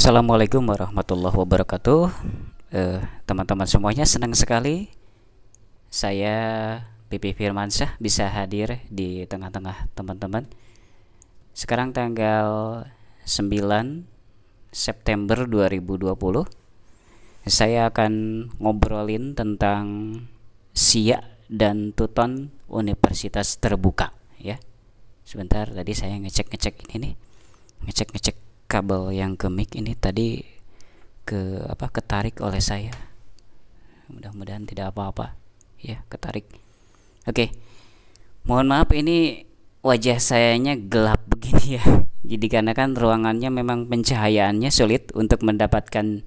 Assalamualaikum warahmatullahi wabarakatuh. Teman-teman semuanya, senang sekali saya Pipi Firmansyah bisa hadir di tengah-tengah teman-teman. Sekarang tanggal 9 September 2020. Saya akan ngobrolin tentang SIA dan Tuton Universitas Terbuka ya. Sebentar, tadi saya ngecek ini nih. Ngecek kabel yang ke mic ini tadi ketarik oleh saya. Mudah-mudahan tidak apa-apa ya, ketarik. Oke. Mohon maaf, ini wajah sayanya gelap begini ya. Jadi karena kan ruangannya memang pencahayaannya sulit untuk mendapatkan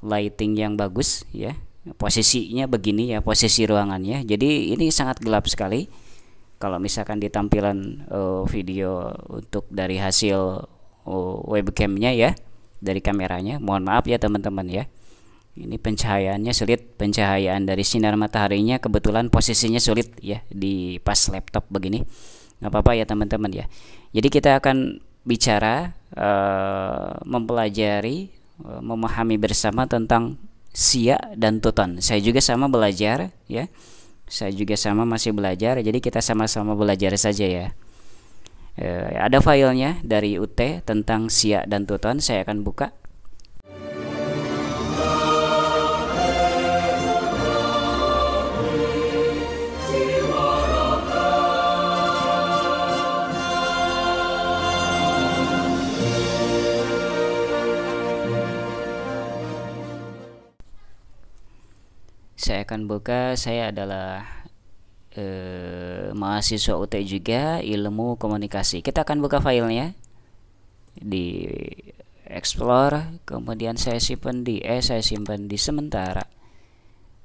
lighting yang bagus ya. Posisinya begini ya, posisi ruangannya. Jadi ini sangat gelap sekali. Kalau misalkan di tampilan video untuk dari hasil webcamnya ya, dari kameranya, mohon maaf ya teman-teman ya. Ini pencahayaannya sulit, pencahayaan dari sinar mataharinya kebetulan posisinya sulit ya di pas laptop begini. Nggak apa-apa ya teman-teman ya. Jadi kita akan bicara, mempelajari, memahami bersama tentang SIA dan Tuton. Saya juga sama belajar ya. Saya juga sama masih belajar. Jadi kita sama-sama belajar saja ya. Ada filenya dari UT tentang SIA dan Tuton. Saya akan buka. Saya akan buka. Saya adalah mahasiswa UT juga, ilmu komunikasi. Kita akan buka filenya di Explore, kemudian saya simpan di sementara.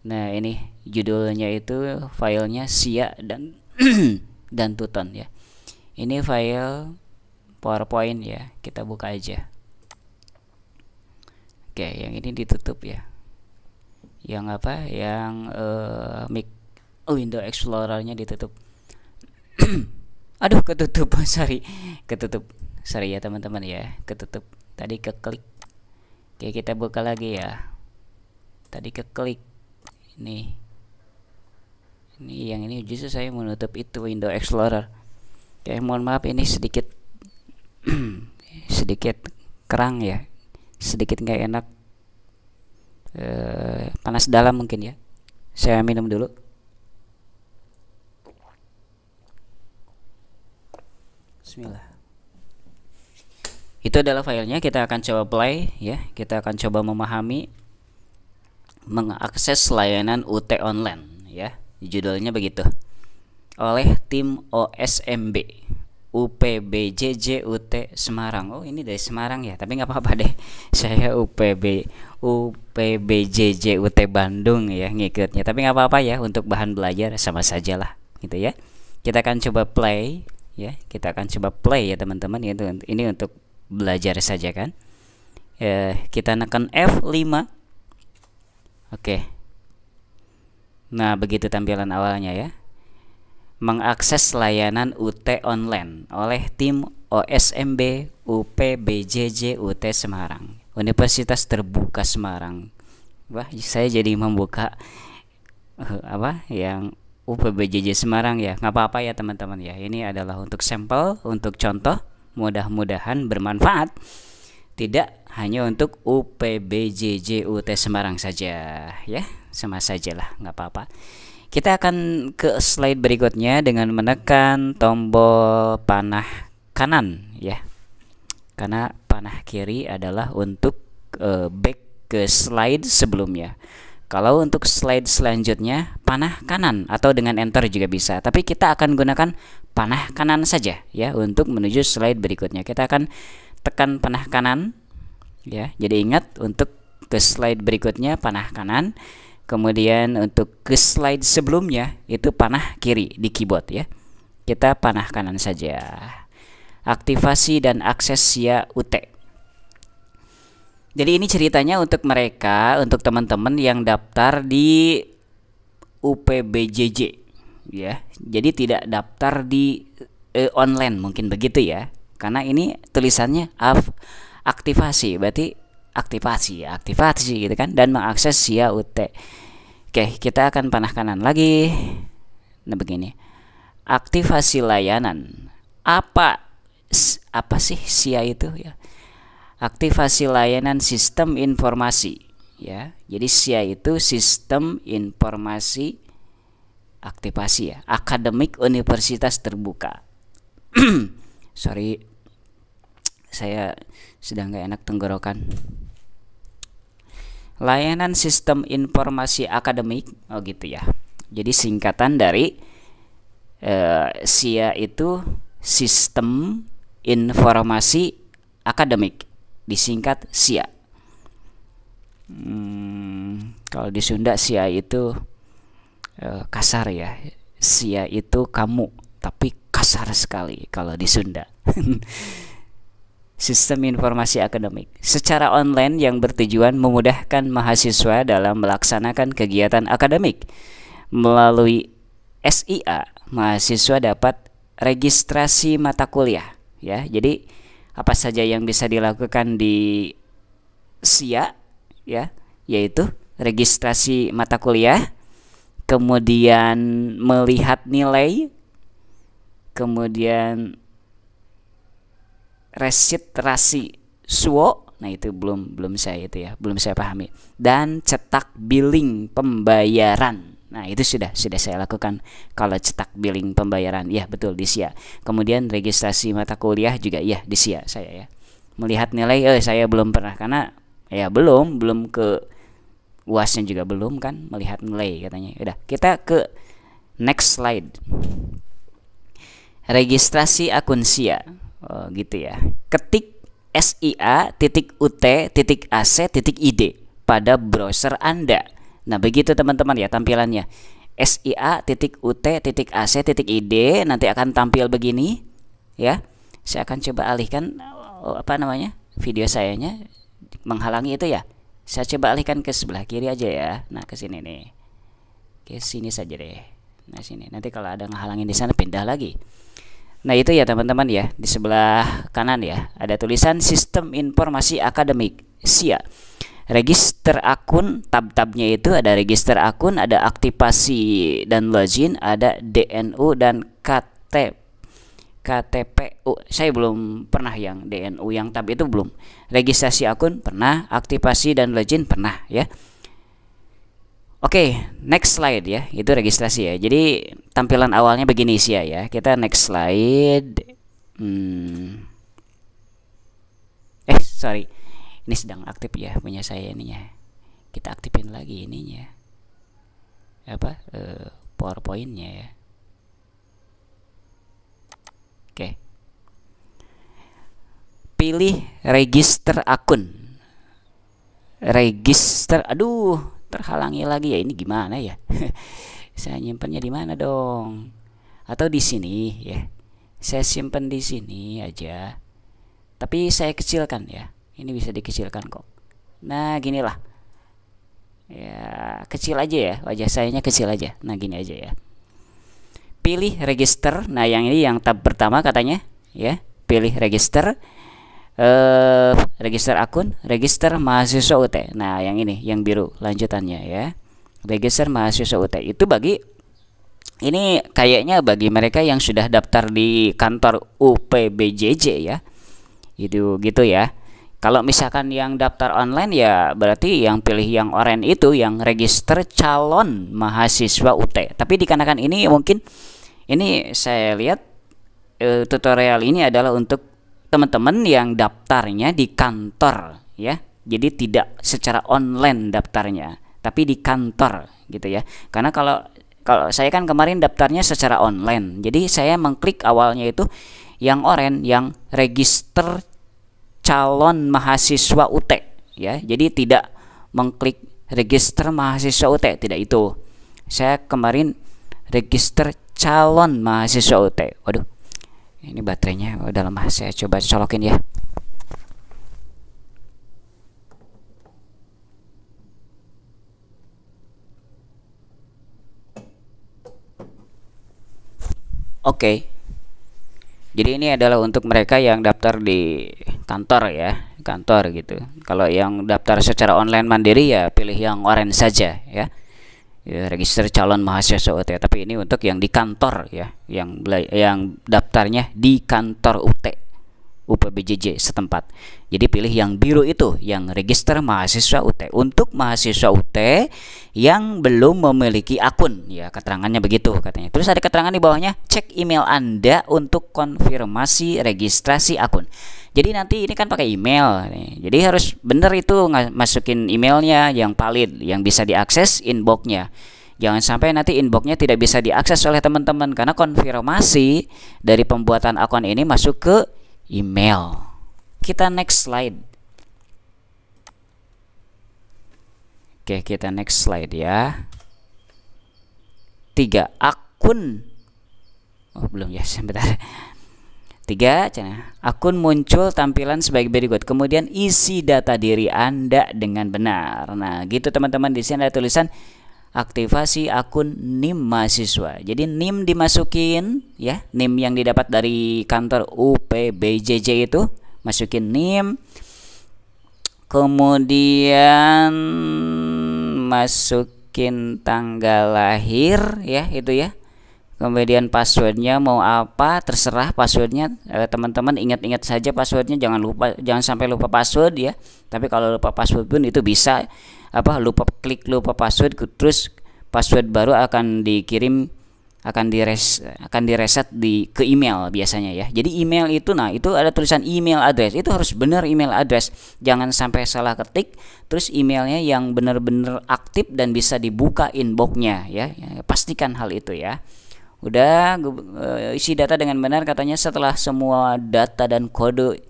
Nah, ini judulnya itu filenya SIA dan dan Tuton ya. Ini file PowerPoint ya. Kita buka aja. Oke, yang ini ditutup ya. Yang apa? Yang Windows Explorer-nya ditutup. Aduh, ketutup. Ketutup. Sorry ya teman-teman ya, ketutup. Tadi keklik. Oke, kita buka lagi ya. Tadi keklik. Ini yang ini justru saya menutup itu Windows Explorer. Oke, mohon maaf ini sedikit sedikit kerang ya. Sedikit nggak enak. Panas dalam mungkin ya. Saya minum dulu. Bismillah. Itu adalah filenya. Kita akan coba play ya. Kita akan coba memahami, mengakses layanan UT online ya. Judulnya begitu. Oleh tim OSMB UPBJJ UT Semarang. Oh, ini dari Semarang ya, tapi nggak apa-apa deh. Saya UPBJJ UT Bandung ya ngikutnya. Tapi nggak apa-apa ya, untuk bahan belajar sama sajalah gitu ya. Kita akan coba play ya. Kita akan coba play ya teman-teman. Ini untuk belajar saja kan. Kita tekan F5. Oke. Nah, begitu tampilan awalnya ya. Mengakses layanan UT online oleh tim OSMB UPBJJ UT Semarang, Universitas Terbuka Semarang. Wah, saya jadi membuka yang UPBJJ Semarang ya. Nggak apa-apa ya teman-teman ya. Ini adalah untuk sampel, untuk contoh. Mudah-mudahan bermanfaat. Tidak hanya untuk UPBJJ UT Semarang saja ya. Sama sajalah, nggak apa-apa. Kita akan ke slide berikutnya dengan menekan tombol panah kanan ya. Karena panah kiri adalah untuk back ke slide sebelumnya. Kalau untuk slide selanjutnya panah kanan atau dengan enter juga bisa. Tapi kita akan gunakan panah kanan saja ya untuk menuju slide berikutnya. Kita akan tekan panah kanan ya. Jadi ingat, untuk ke slide berikutnya panah kanan. Kemudian untuk ke slide sebelumnya itu panah kiri di keyboard ya. Kita panah kanan saja. Aktivasi dan akses SIA UT. Jadi ini ceritanya untuk mereka, untuk teman-teman yang daftar di UPBJJ ya. Jadi tidak daftar di online, mungkin begitu ya. Karena ini tulisannya aktivasi, berarti aktivasi gitu kan, dan mengakses SIA UT. Oke, kita akan panah kanan lagi. Nah begini, aktivasi layanan. Apa sih SIA itu ya? Aktivasi layanan sistem informasi ya. Jadi SIA itu sistem informasi aktivasi ya, akademik universitas terbuka. Sorry, saya sedang nggak enak tenggorokan. Layanan sistem informasi akademik, oh gitu ya. Jadi singkatan dari SIA itu sistem informasi akademik, disingkat SIA. Kalau di Sunda SIA itu kasar ya. SIA itu kamu, tapi kasar sekali kalau di Sunda. Sistem informasi akademik secara online yang bertujuan memudahkan mahasiswa dalam melaksanakan kegiatan akademik. Melalui SIA, mahasiswa dapat registrasi mata kuliah ya. Jadi apa saja yang bisa dilakukan di SIA ya, yaitu registrasi mata kuliah, kemudian melihat nilai, kemudian registrasi SWO, nah itu belum saya pahami, dan cetak billing pembayaran. Nah itu sudah saya lakukan kalau cetak billing pembayaran, ya betul di SIA. Kemudian registrasi mata kuliah juga ya di SIA saya ya. Melihat nilai saya belum pernah, karena ya belum ke UASnya juga belum kan, melihat nilai katanya. Udah, kita ke next slide. Registrasi akun SIA. Oh, gitu ya. Ketik SIA.UT.AC.ID pada browser Anda. Nah, begitu teman-teman ya tampilannya. SIA.UT.AC.ID nanti akan tampil begini ya. Saya akan coba alihkan video sayanya menghalangi itu ya. Saya coba alihkan ke sebelah kiri aja ya. Nah, ke sini nih. Ke sini saja deh. Nah, sini. Nanti kalau ada ngehalangin di sana pindah lagi. Nah itu ya teman-teman ya, di sebelah kanan ya ada tulisan Sistem Informasi Akademik SIA. Register akun, tab-tabnya itu ada register akun, ada aktivasi dan login, ada DNU dan KTPU. Saya belum pernah yang DNU, yang tab itu belum. Registrasi akun pernah, aktivasi dan login pernah ya. Oke, next slide ya. Itu registrasi ya. Jadi tampilan awalnya begini sih ya. Kita next slide. Sorry. Ini sedang aktif ya punya saya ininya. Kita aktifin lagi ininya. PowerPoint-nya ya. Oke. Pilih register akun. Register, terhalangi lagi ya, ini gimana ya? Saya nyimpannya di mana dong? Atau di sini ya? Saya simpan di sini aja. Tapi saya kecilkan ya. Ini bisa dikecilkan kok. Nah, ginilah. Ya, kecil aja ya. Wajah sayanya kecil aja. Nah, gini aja ya. Pilih register. Nah, yang ini yang tab pertama katanya ya. Pilih register. Register akun, register mahasiswa UT. Nah, yang ini, yang biru lanjutannya ya. Register mahasiswa UT itu ini kayaknya bagi mereka yang sudah daftar di kantor UPBJJ ya. Itu gitu ya. Kalau misalkan yang daftar online ya berarti yang pilih yang oranye itu yang register calon mahasiswa UT. Tapi dikarenakan ini mungkin ini saya lihat tutorial ini adalah untuk teman-teman yang daftarnya di kantor ya. Jadi tidak secara online daftarnya, tapi di kantor gitu ya. Karena kalau saya kan kemarin daftarnya secara online. Jadi saya mengklik awalnya itu yang oranye, yang register calon mahasiswa UT ya. Jadi tidak mengklik register mahasiswa UT, tidak itu. Saya kemarin register calon mahasiswa UT. Waduh. Ini baterainya udah lemah, saya coba colokin ya. Oke. Jadi ini adalah untuk mereka yang daftar di kantor ya, kantor gitu. Kalau yang daftar secara online mandiri ya pilih yang orange saja ya. Register calon mahasiswa UT, tapi ini untuk yang di kantor ya, yang daftarnya di kantor UPBJJ setempat. Jadi pilih yang biru itu, yang register mahasiswa UT. Untuk mahasiswa UT yang belum memiliki akun, ya keterangannya begitu katanya. Terus ada keterangan di bawahnya, cek email Anda untuk konfirmasi registrasi akun. Jadi nanti ini kan pakai email nih. Jadi harus benar itu masukin emailnya yang valid, yang bisa diakses inboxnya. Jangan sampai nanti inboxnya tidak bisa diakses oleh teman-teman karena konfirmasi dari pembuatan akun ini masuk ke email. Kita next slide. Oke, kita next slide ya. 3. Akun. Oh, belum ya, sebentar. 3. Akun muncul tampilan sebagai berikut. Kemudian isi data diri Anda dengan benar. Nah, gitu teman-teman. Di sini ada tulisan aktivasi akun NIM mahasiswa. Jadi NIM dimasukin ya, NIM yang didapat dari kantor UPBJJ itu, masukin NIM. Kemudian masukin tanggal lahir ya, itu ya. Kemudian passwordnya mau apa, terserah passwordnya. Teman-teman ingat-ingat saja passwordnya, jangan sampai lupa password ya. Tapi kalau lupa password pun itu bisa klik lupa password, terus password baru akan dikirim, akan direset ke email biasanya ya. Jadi email itu, nah itu ada tulisan email address, itu harus benar email address, jangan sampai salah ketik. Terus emailnya yang benar-benar aktif dan bisa dibuka inboxnya ya, pastikan hal itu ya. Udah isi data dengan benar katanya. Setelah semua data dan kode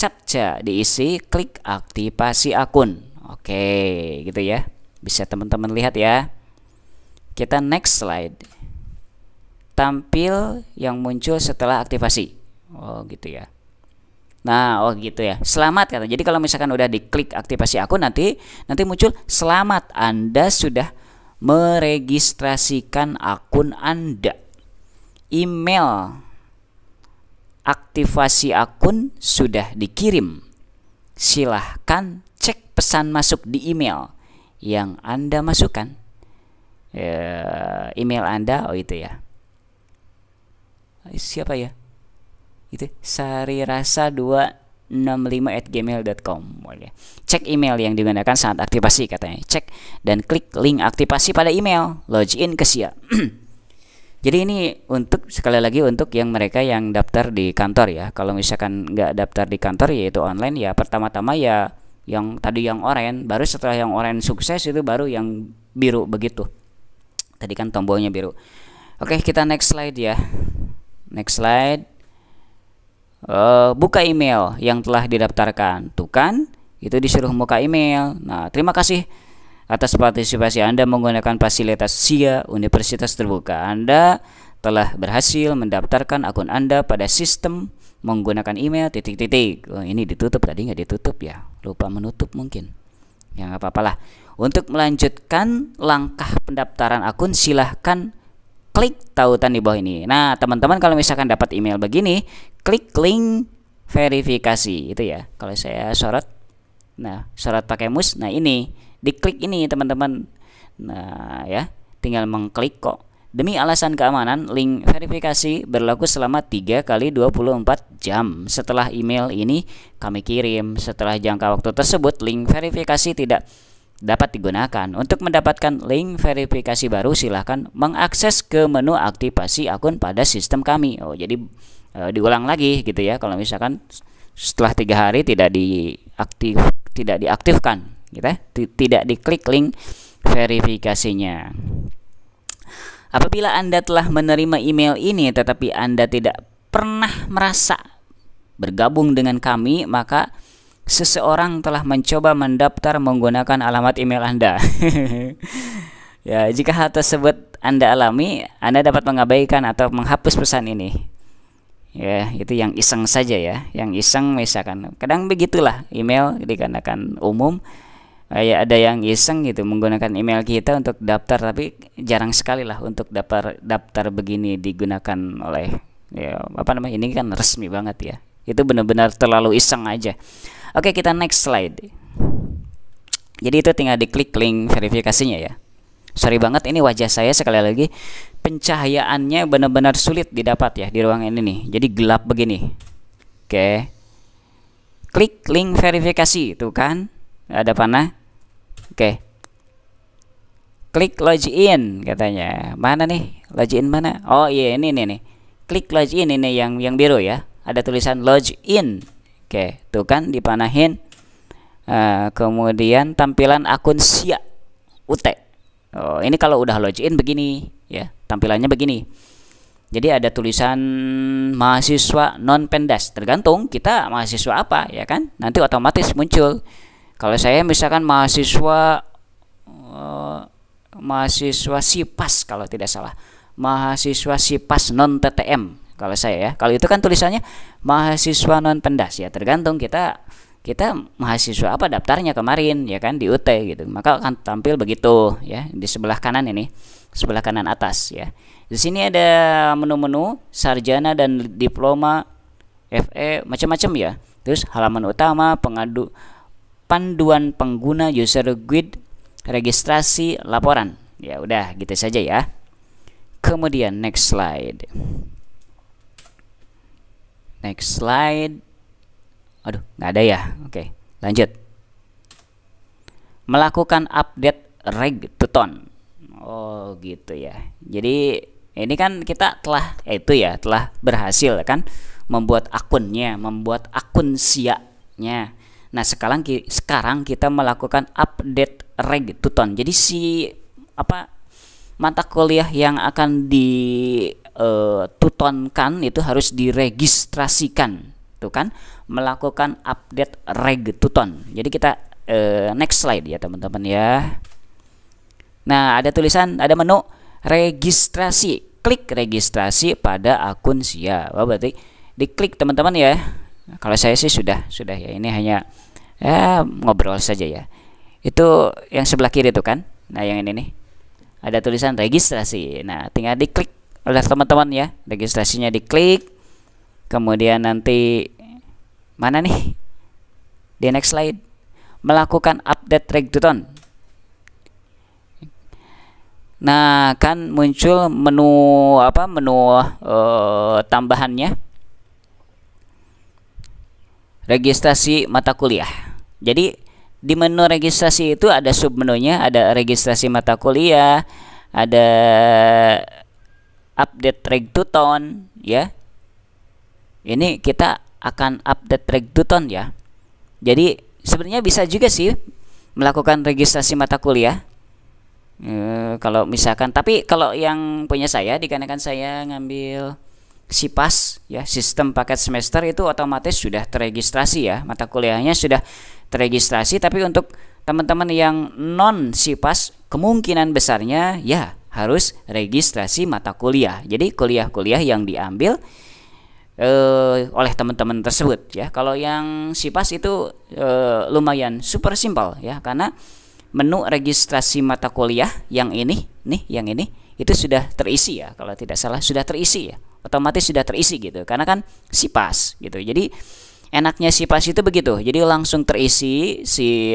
CAPTCHA diisi, klik aktivasi akun. Oke, gitu ya. Bisa teman-teman lihat ya. Kita next slide. Tampil yang muncul setelah aktivasi. Oh, gitu ya. Nah, oh gitu ya. Selamat kata. Jadi kalau misalkan udah diklik aktivasi akun, nanti muncul selamat, Anda sudah meregistrasikan akun Anda. Email aktivasi akun sudah dikirim. Silahkan cek pesan masuk di email yang Anda masukkan. Email Anda, oh itu ya. Siapa ya? Itu sarirasa265@gmail.com. Cek email yang digunakan saat aktivasi katanya. Cek dan klik link aktivasi pada email. Login ke SIA. Jadi ini untuk, sekali lagi, untuk yang mereka yang daftar di kantor ya. Kalau misalkan nggak daftar di kantor yaitu online ya, pertama-tama ya yang tadi yang oranye, baru setelah yang oranye sukses itu baru yang biru begitu. Tadi kan tombolnya biru. Oke, kita next slide ya. Next slide. Buka email yang telah didaftarkan. Tuh kan, itu disuruh buka email. Nah, terima kasih atas partisipasi Anda menggunakan fasilitas SIA Universitas Terbuka. Anda telah berhasil mendaftarkan akun Anda pada sistem menggunakan email ... Oh, ini ditutup, tadi nggak ditutup ya, lupa menutup mungkin. Ya nggak apa-apalah. Untuk melanjutkan langkah pendaftaran akun, silahkan klik tautan di bawah ini. Nah, teman-teman kalau misalkan dapat email begini, klik link verifikasi itu ya. Kalau saya sorot, nah sorot pakai mouse, nah ini diklik ini teman-teman. Nah ya, tinggal mengklik kok. Demi alasan keamanan, link verifikasi berlaku selama 3 kali 24 jam setelah email ini kami kirim. Setelah jangka waktu tersebut, link verifikasi tidak dapat digunakan. Untuk mendapatkan link verifikasi baru, silahkan mengakses ke menu aktivasi akun pada sistem kami. Oh, jadi diulang lagi gitu ya. Kalau misalkan setelah 3 hari tidak diaktifkan, gitu ya, tidak diklik link verifikasinya. Apabila Anda telah menerima email ini tetapi Anda tidak pernah merasa bergabung dengan kami, maka seseorang telah mencoba mendaftar menggunakan alamat email Anda. Ya, jika hal tersebut Anda alami, Anda dapat mengabaikan atau menghapus pesan ini. Ya, itu yang iseng saja ya, yang iseng misalkan. Kadang begitulah email dikarenakan umum. Ya, ada yang iseng gitu menggunakan email kita untuk daftar, tapi jarang sekali lah untuk daftar begini digunakan oleh ya, ini kan resmi banget ya. Itu benar-benar terlalu iseng aja. Oke, kita next slide. Jadi itu tinggal diklik link verifikasinya ya. Sorry banget, ini wajah saya sekali lagi pencahayaannya benar-benar sulit didapat ya di ruangan ini nih. Jadi gelap begini. Oke. Klik link verifikasi, tuh kan ada panah. Oke. Klik login katanya. Mana nih? Login mana? Oh iya, ini nih. Klik login, ini yang biru ya. Ada tulisan login. Oke, tuh kan dipanahin. Kemudian tampilan akun SIA UT. Oh, ini kalau udah login begini ya, tampilannya begini. Jadi ada tulisan mahasiswa non pendas, tergantung kita mahasiswa apa ya kan, nanti otomatis muncul. Kalau saya misalkan mahasiswa SIPAS kalau tidak salah, mahasiswa SIPAS non TTM kalau saya ya. Kalau itu kan tulisannya mahasiswa non pendas ya, tergantung kita mahasiswa apa daftarnya kemarin ya kan di UT gitu, maka akan tampil begitu ya di sebelah kanan ini, sebelah kanan atas ya. Di sini ada menu-menu sarjana dan diploma, FE, macam-macam ya. Terus halaman utama, panduan pengguna, user guide, registrasi, laporan. Ya udah gitu saja ya. Kemudian next slide. Next slide. Aduh, nggak ada ya. Oke, lanjut. Melakukan update reg to ton. Oh, gitu ya. Jadi ini kan kita telah telah berhasil kan membuat akunnya, membuat akun SIA-nya. Nah, sekarang kita melakukan update reg to ton. Jadi mata kuliah yang akan tutonkan itu harus diregistrasikan. Tuh kan, melakukan update reg to ton. Jadi kita next slide ya teman-teman ya. Nah, ada menu registrasi. Klik registrasi pada akun SIA. Oh, berarti diklik teman-teman ya. Kalau saya sih sudah ya. Ini hanya ngobrol saja ya. Itu yang sebelah kiri tuh kan. Nah, yang ini nih. Ada tulisan registrasi. Nah, tinggal diklik oleh teman-teman ya. Registrasinya diklik. Kemudian nanti mana nih? Di next slide. Melakukan update reg to ton. Nah, kan muncul menu tambahannya. Registrasi mata kuliah. Jadi di menu registrasi itu ada submenunya, ada registrasi mata kuliah, ada update reg to ton ya. Ini kita akan update reg to ton ya. Jadi sebenarnya bisa juga sih melakukan registrasi mata kuliah. Kalau misalkan, tapi kalau yang punya saya, dikarenakan saya ngambil SIPAS ya, sistem paket semester, itu otomatis sudah terregistrasi ya, mata kuliahnya sudah terregistrasi. Tapi untuk teman-teman yang non SIPAS, kemungkinan besarnya ya harus registrasi mata kuliah. Jadi kuliah-kuliah yang diambil oleh teman-teman tersebut ya. Kalau yang SIPAS itu lumayan super simpel ya, karena menu registrasi mata kuliah yang ini itu sudah terisi ya, kalau tidak salah sudah terisi ya, otomatis sudah terisi gitu, karena kan SIPAS gitu. Jadi enaknya SIPAS itu begitu, jadi langsung terisi si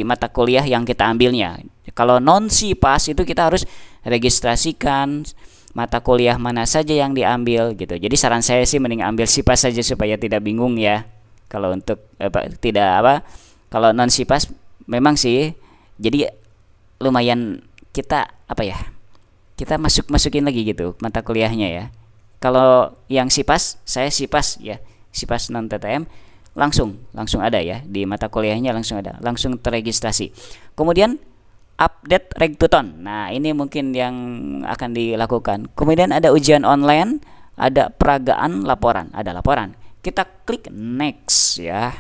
mata kuliah yang kita ambilnya. Kalau non SIPAS itu kita harus registrasikan mata kuliah mana saja yang diambil gitu. Jadi saran saya sih mending ambil SIPAS saja supaya tidak bingung ya. Kalau untuk kalau non SIPAS memang sih jadi lumayan kita kita masukin lagi gitu mata kuliahnya ya. Kalau yang SIPAS, saya SIPAS ya, SIPAS non TTM, langsung ada ya di mata kuliahnya, langsung terregistrasi. Kemudian update reg to ton. Nah, ini mungkin yang akan dilakukan. Kemudian ada ujian online, ada peragaan laporan, ada laporan. Kita klik next ya.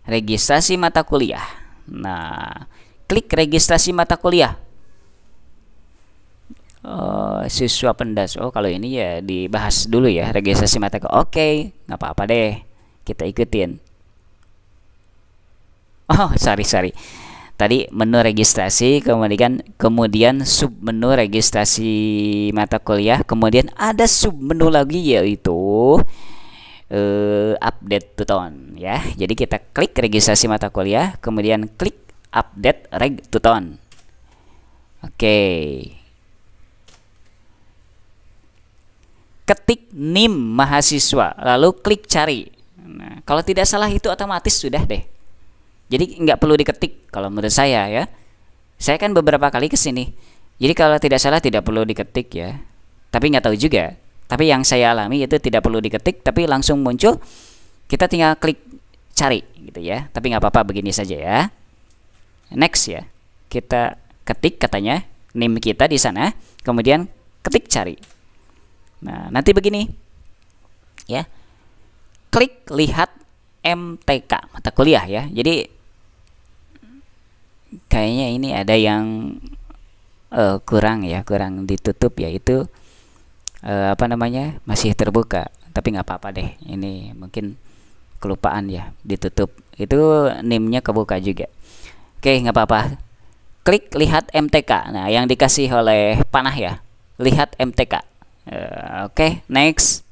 Registrasi mata kuliah. Nah, klik registrasi mata kuliah. Siswa pendas. Oh, kalau ini ya dibahas dulu ya, registrasi mata kuliah. Oke, nggak apa-apa deh. Kita ikutin. Oh, sorry. Tadi menu registrasi, kemudian submenu registrasi mata kuliah, kemudian ada submenu lagi yaitu update tuton ya. Jadi kita klik registrasi mata kuliah, kemudian klik update reg tuton. Oke. Ketik NIM mahasiswa, lalu klik cari. Nah, kalau tidak salah itu otomatis sudah deh. Jadi nggak perlu diketik kalau menurut saya ya. Saya kan beberapa kali ke sini. Jadi kalau tidak salah tidak perlu diketik ya. Tapi nggak tahu juga. Tapi yang saya alami itu tidak perlu diketik, tapi langsung muncul. Kita tinggal klik cari gitu ya. Tapi nggak apa-apa, begini saja ya. Next ya. Kita ketik katanya NIM kita di sana, kemudian ketik cari. Nah, nanti begini. Ya. Klik lihat MTK, mata kuliah ya. Jadi kayaknya ini ada yang kurang ya, kurang ditutup, yaitu masih terbuka, tapi nggak apa-apa deh, ini mungkin kelupaan ya, ditutup, itu NIM-nya kebuka juga. Oke, nggak apa-apa, klik lihat MTK. Nah, yang dikasih oleh panah ya, lihat MTK. Oke, next,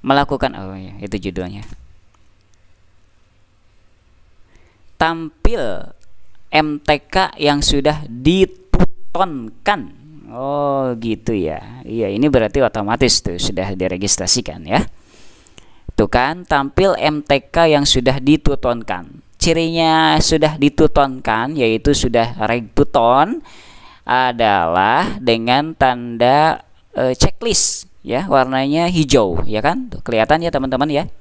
melakukan, oh ya, itu judulnya, tampil MTK yang sudah ditutonkan. Oh gitu ya. Iya, ini berarti otomatis tuh sudah diregistrasikan ya. Tuh kan, tampil MTK yang sudah ditutonkan. Cirinya sudah ditutonkan yaitu sudah regtuton adalah dengan tanda checklist ya, warnanya hijau ya kan? Tuh, kelihatan ya teman-teman ya.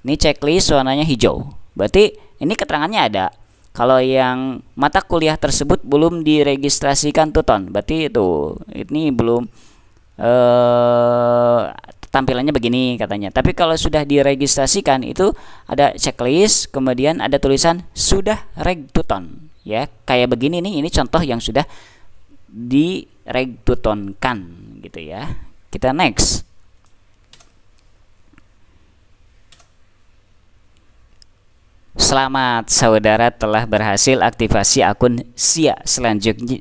Ini checklist warnanya hijau. Berarti ini keterangannya ada. Kalau yang mata kuliah tersebut belum diregistrasikan tuton, berarti itu ini belum tampilannya begini katanya. Tapi kalau sudah diregistrasikan itu ada checklist, kemudian ada tulisan sudah regtuton ya. Kayak begini nih, ini contoh yang sudah diregtutonkan gitu ya. Kita next. Selamat, saudara telah berhasil aktivasi akun SIA.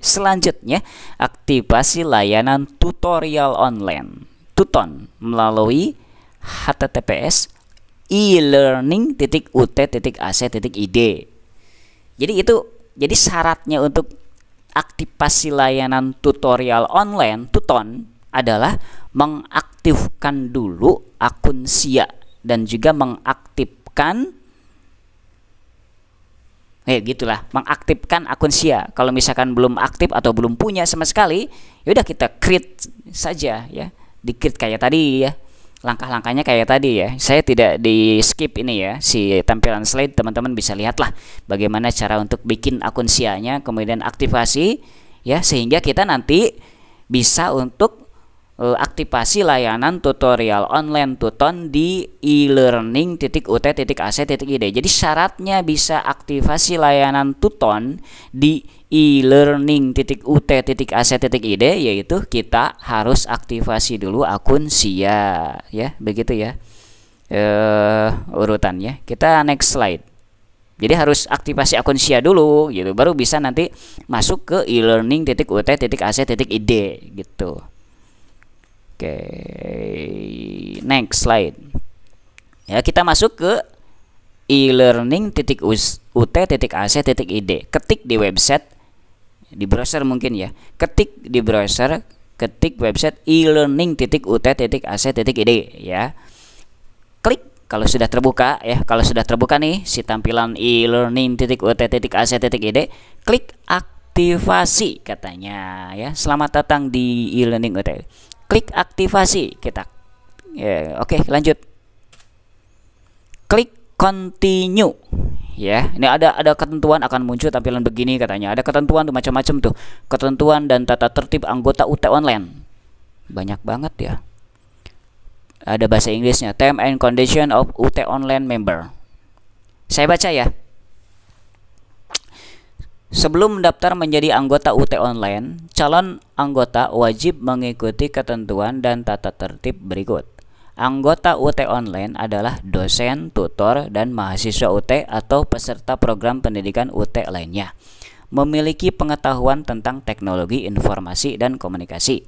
Selanjutnya aktivasi layanan tutorial online Tuton melalui https elearning.ut.ac.id. Jadi syaratnya untuk aktivasi layanan tutorial online Tuton adalah mengaktifkan dulu akun SIA dan juga mengaktifkan mengaktifkan akun SIA. Kalau misalkan belum aktif atau belum punya sama sekali, yaudah kita create saja ya. Di create kayak tadi ya. Langkah-langkahnya kayak tadi ya. Saya tidak di skip ini ya, si tampilan slide, teman-teman bisa lihatlah bagaimana cara untuk bikin akun SIA-nya, kemudian aktivasi ya, sehingga kita nanti bisa untuk aktivasi layanan tutorial online Tuton di elearning.ut.ac.id. Jadi syaratnya bisa aktivasi layanan Tuton di elearning.ut.ac.id yaitu kita harus aktivasi dulu akun SIA ya, begitu ya urutannya. Kita next slide. Jadi harus aktivasi akun SIA dulu gitu, baru bisa nanti masuk ke elearning.ut.ac.id gitu. Oke, next slide. Ya, kita masuk ke elearning.ut.ac.id. Ketik di website, di browser mungkin ya. Ketik di browser, ketik website elearning.ut.ac.id ya. Klik kalau sudah terbuka ya. Kalau sudah terbuka nih si tampilan elearning.ut.ac.id, klik aktivasi katanya ya. Selamat datang di elearning.ut. Klik aktivasi kita. Oke, lanjut. Klik continue. Ya, ini ada ketentuan akan muncul tampilan begini katanya. Ada ketentuan tuh macam-macam tuh. Ketentuan dan tata tertib anggota UT online. Banyak banget ya. Ada bahasa Inggrisnya, Term and Condition of UT online member. Saya baca ya. Sebelum mendaftar menjadi anggota UT Online, calon anggota wajib mengikuti ketentuan dan tata tertib berikut. Anggota UT Online adalah dosen, tutor, dan mahasiswa UT atau peserta program pendidikan UT lainnya. Memiliki pengetahuan tentang teknologi informasi dan komunikasi.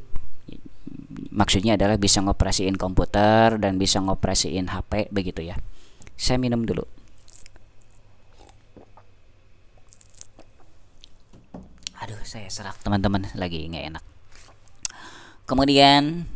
maksudnya adalah bisa ngoperasiin komputer dan bisa ngoperasiin HP begitu ya. Saya minum dulu. Aduh, saya serak teman-teman, lagi nggak enak. Kemudian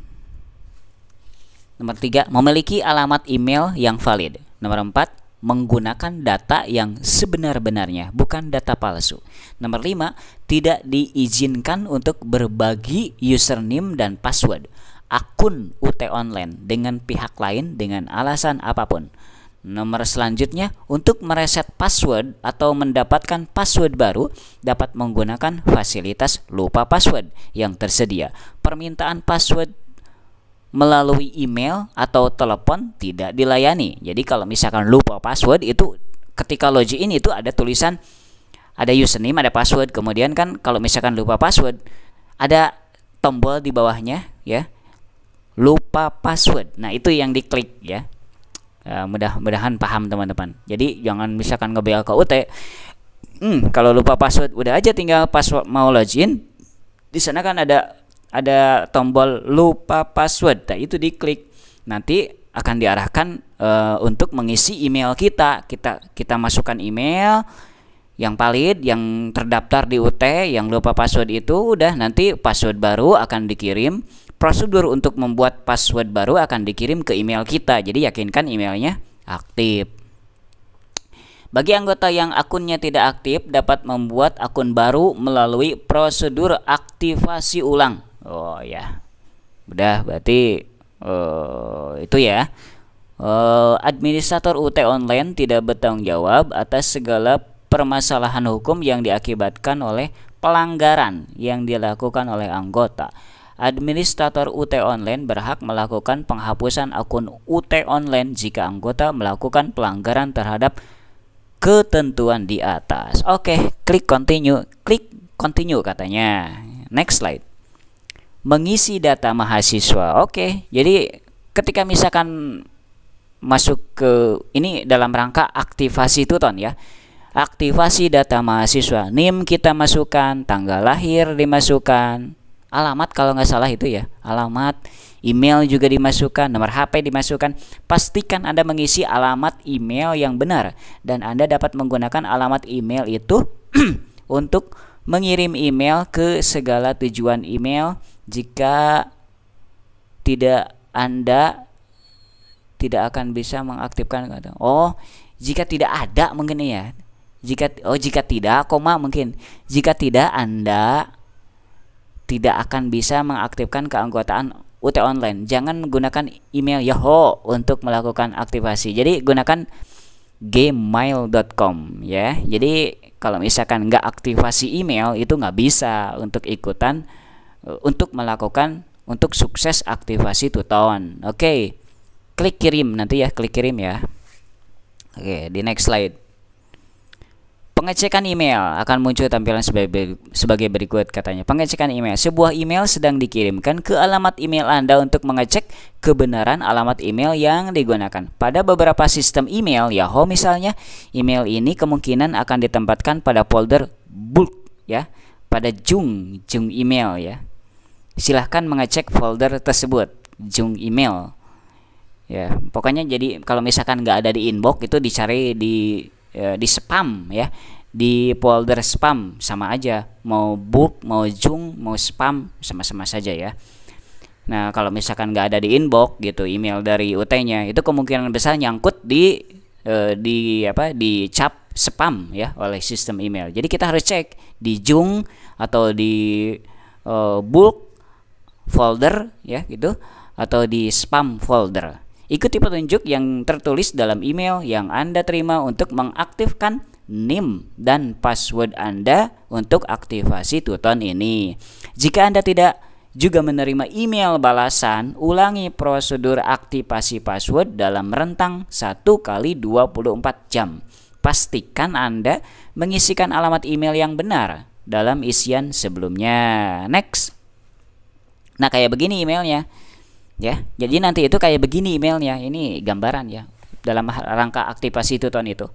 nomor 3, memiliki alamat email yang valid. Nomor 4, menggunakan data yang sebenar-benarnya, bukan data palsu. Nomor 5, tidak diizinkan untuk berbagi username dan password akun UT Online dengan pihak lain dengan alasan apapun. Nomor selanjutnya, untuk mereset password atau mendapatkan password baru dapat menggunakan fasilitas lupa password yang tersedia. Permintaan password melalui email atau telepon tidak dilayani. Jadi kalau misalkan lupa password itu ketika login itu ada tulisan, ada username, ada password. Kemudian kan kalau misalkan lupa password ada tombol di bawahnya ya, lupa password. Nah, itu yang diklik ya. Mudah-mudahan paham teman-teman. Jadi jangan misalkan nge-BL ke UT, kalau lupa password udah aja tinggal password mau login. Di sana kan ada tombol lupa password. Nah, itu diklik. Nanti akan diarahkan untuk mengisi email kita. Kita masukkan email yang valid, yang terdaftar di UT, yang lupa password itu udah, nanti password baru akan dikirim. Prosedur untuk membuat password baru akan dikirim ke email kita. Jadi yakinkan emailnya aktif. Bagi anggota yang akunnya tidak aktif, dapat membuat akun baru melalui prosedur aktivasi ulang. Oh ya, udah berarti itu ya. Administrator UT Online tidak bertanggung jawab atas segala permasalahan hukum yang diakibatkan oleh pelanggaran yang dilakukan oleh anggota. Administrator UT Online berhak melakukan penghapusan akun UT Online jika anggota melakukan pelanggaran terhadap ketentuan di atas. Oke, klik continue katanya. Next slide. Mengisi data mahasiswa. Oke, jadi ketika misalkan masuk ke ini dalam rangka aktivasi tuton ya. Aktivasi data mahasiswa. NIM kita masukkan, tanggal lahir dimasukkan, alamat kalau nggak salah itu ya, alamat, email juga dimasukkan, nomor HP dimasukkan. Pastikan Anda mengisi alamat email yang benar dan Anda dapat menggunakan alamat email itu untuk mengirim email ke segala tujuan email. Jika tidak, Anda tidak akan bisa mengaktifkan. Jika tidak ada mungkin ya. Jika tidak, mungkin. Jika tidak, Anda tidak akan bisa mengaktifkan keanggotaan UT Online. Jangan menggunakan email Yahoo untuk melakukan aktivasi. Jadi gunakan gmail.com ya. Jadi kalau misalkan nggak aktivasi email itu nggak bisa untuk ikutan, untuk melakukan, untuk sukses aktivasi tuton. Oke, klik kirim nanti ya, klik kirim ya. Oke, di next slide. Pengecekan email akan muncul tampilan sebagai berikut katanya. Pengecekan email. Sebuah email sedang dikirimkan ke alamat email Anda untuk mengecek kebenaran alamat email yang digunakan. Pada beberapa sistem email, Yahoo misalnya, email ini kemungkinan akan ditempatkan pada folder bulk ya, pada junk email ya. Silahkan mengecek folder tersebut, junk email. Ya, pokoknya jadi kalau misalkan nggak ada di inbox itu dicari di spam ya, di folder spam sama aja, mau bulk, mau junk, mau spam sama-sama saja ya. Nah, kalau misalkan nggak ada di inbox gitu email dari UT-nya, itu kemungkinan besar nyangkut di cap spam ya oleh sistem email. Jadi kita harus cek di junk atau di bulk folder ya gitu, atau di spam folder. Ikuti petunjuk yang tertulis dalam email yang Anda terima untuk mengaktifkan NIM dan password Anda untuk aktivasi tuton ini. Jika Anda tidak juga menerima email balasan, ulangi prosedur aktivasi password dalam rentang 1 kali 24 jam. Pastikan Anda mengisikan alamat email yang benar dalam isian sebelumnya. Next. Nah, kayak begini emailnya. Ya, jadi nanti itu kayak begini emailnya. Ini gambaran ya dalam rangka aktivasi tuton itu.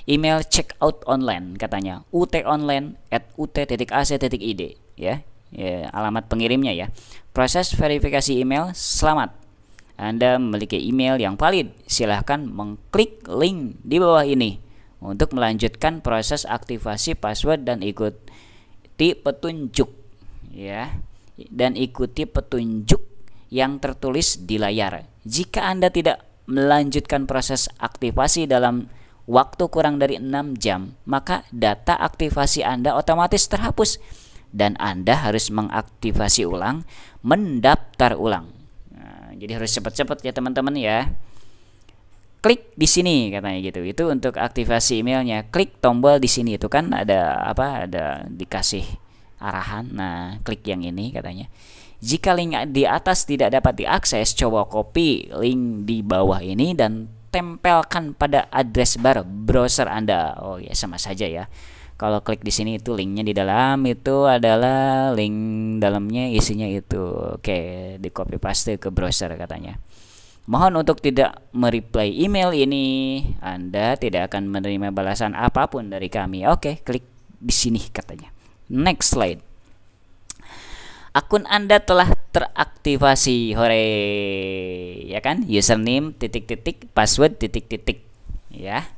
Email checkout online katanya utonline@ut.ac.id ya. ya, alamat pengirimnya ya. Proses verifikasi email, selamat. Anda memiliki email yang valid. Silahkan mengklik link di bawah ini untuk melanjutkan proses aktivasi password dan ikuti petunjuk ya. Dan ikuti petunjuk yang tertulis di layar. Jika Anda tidak melanjutkan proses aktivasi dalam waktu kurang dari 6 jam, maka data aktivasi Anda otomatis terhapus dan Anda harus mengaktifasi ulang, mendaftar ulang. Nah, jadi harus cepat-cepat ya teman-teman ya. Klik di sini katanya gitu. Itu untuk aktivasi emailnya. Klik tombol di sini, itu kan ada apa? Ada dikasih arahan. Nah, klik yang ini katanya. Jika link di atas tidak dapat diakses, coba copy link di bawah ini dan tempelkan pada address bar browser Anda. Oh ya, sama saja ya. Kalau klik di sini itu linknya di dalam itu adalah link dalamnya isinya itu. Oke, di copy paste ke browser katanya. Mohon untuk tidak mereply email ini. Anda tidak akan menerima balasan apapun dari kami. Oke, klik di sini katanya. Next slide. Akun Anda telah teraktivasi, hore, ya kan? Username titik-titik, password titik-titik, ya.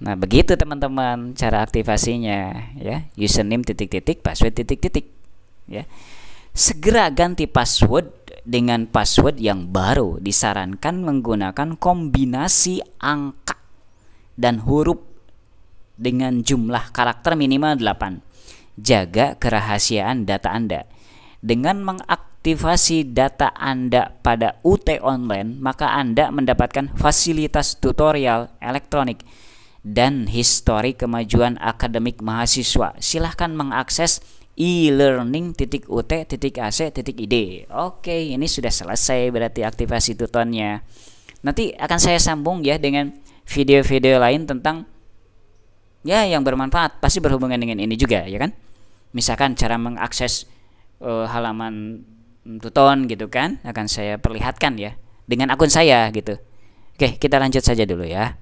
Nah, begitu teman-teman cara aktivasinya, ya. Username titik-titik, password titik-titik, ya. Segera ganti password dengan password yang baru. Disarankan menggunakan kombinasi angka dan huruf dengan jumlah karakter minimal 8. Jaga kerahasiaan data Anda. Dengan mengaktifasi data Anda pada UT Online, maka Anda mendapatkan fasilitas tutorial elektronik dan histori kemajuan akademik mahasiswa. Silahkan mengakses e-learning.ut.ac.id. Oke, ini sudah selesai berarti aktivasi tutornya. Nanti akan saya sambung ya dengan video-video lain tentang ya yang bermanfaat, pasti berhubungan dengan ini juga ya kan. Misalkan cara mengakses halaman Tuton gitu kan, akan saya perlihatkan ya dengan akun saya gitu. Oke, kita lanjut saja dulu ya.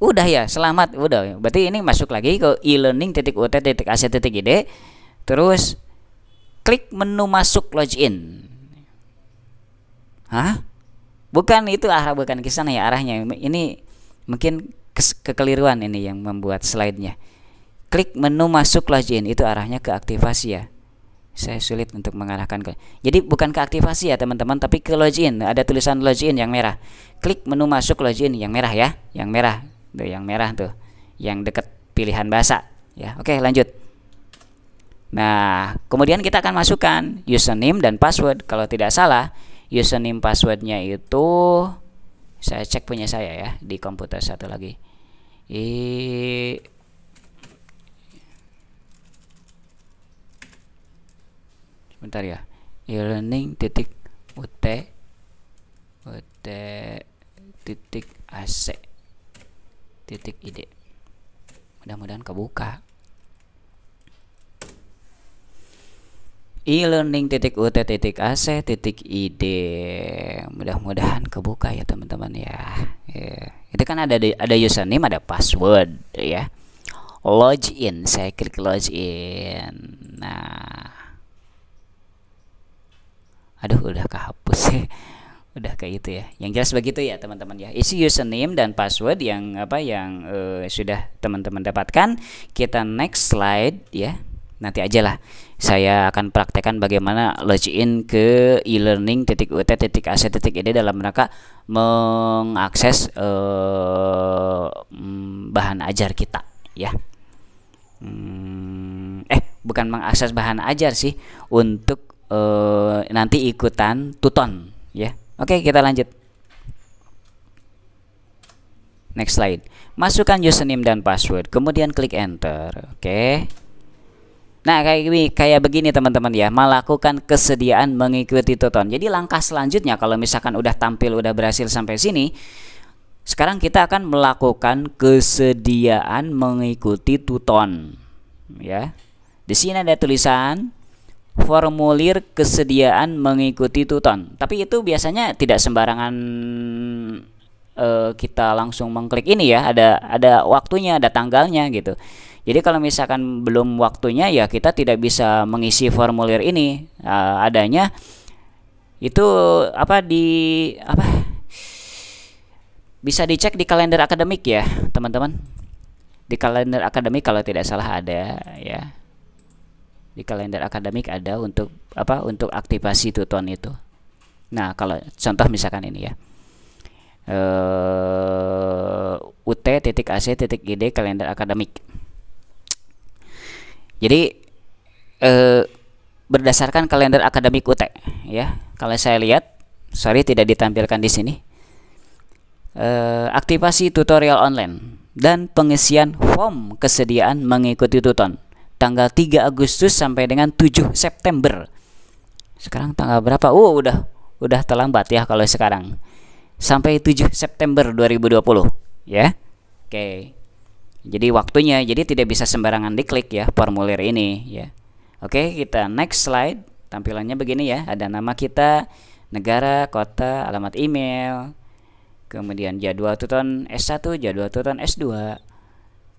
Udah ya, selamat, udah. Berarti ini masuk lagi ke e-learning.ut.ac.id. Terus klik menu masuk login. Hah? Bukan itu bukan ke sana ya arahnya. Ini mungkin kekeliruan ini yang membuat slide-nya. Klik menu masuk login, itu arahnya ke aktivasi ya. Saya sulit untuk mengarahkan ke. Jadi bukan ke aktivasi ya teman-teman, tapi ke login. Ada tulisan login yang merah. Klik menu masuk login yang merah ya, yang merah. Tuh, yang merah tuh. Yang dekat pilihan bahasa ya. Oke, lanjut. Nah, kemudian kita akan masukkan username dan password. Kalau tidak salah, username passwordnya itu saya cek punya saya ya di komputer satu lagi. Bentar ya, e-learning.ut.ac.id. Mudah-mudahan kebuka. e-learning.ut.ac.id. Mudah-mudahan kebuka ya teman-teman ya. Itu kan ada username, ada password ya. Login, saya klik login. Nah, aduh, udah kehapus. Udah kayak gitu ya. Yang jelas begitu ya teman-teman ya. Isi username dan password yang sudah teman-teman dapatkan. Kita next slide ya. Nanti aja lah saya akan praktekkan bagaimana login ke e-learning.ut.ac.id dalam rangka mengakses bahan ajar kita ya. Bukan mengakses bahan ajar sih, untuk nanti ikutan tuton ya. Oke, kita lanjut. Next slide. Masukkan username dan password, kemudian klik enter. Oke. Nah, kayak begini teman-teman ya, melakukan kesediaan mengikuti tuton. Jadi langkah selanjutnya kalau misalkan udah tampil, udah berhasil sampai sini, sekarang kita akan melakukan kesediaan mengikuti tuton ya. Di sini ada tulisan formulir kesediaan mengikuti tuton. Tapi itu biasanya tidak sembarangan kita langsung mengklik ini ya. Ada waktunya, ada tanggalnya gitu. Jadi kalau misalkan belum waktunya ya kita tidak bisa mengisi formulir ini. Adanya itu bisa dicek di kalender akademik ya teman-teman. Di kalender akademik kalau tidak salah ada ya. Di kalender akademik ada untuk aktivasi tuton itu. Nah kalau contoh misalkan ini ya, ut.ac.id kalender akademik. Jadi berdasarkan kalender akademik UT ya. Kalau saya lihat, sorry tidak ditampilkan di sini. Aktivasi tutorial online dan pengisian form kesediaan mengikuti tuton tanggal 3 Agustus sampai dengan 7 September. Sekarang tanggal berapa? Udah terlambat ya kalau sekarang. Sampai 7 September 2020 ya. Oke. Jadi waktunya, jadi tidak bisa sembarangan diklik ya formulir ini ya. Oke, kita next slide. Tampilannya begini ya. Ada nama kita, negara, kota, alamat email, kemudian jadwal tuton S1, jadwal tuton S2.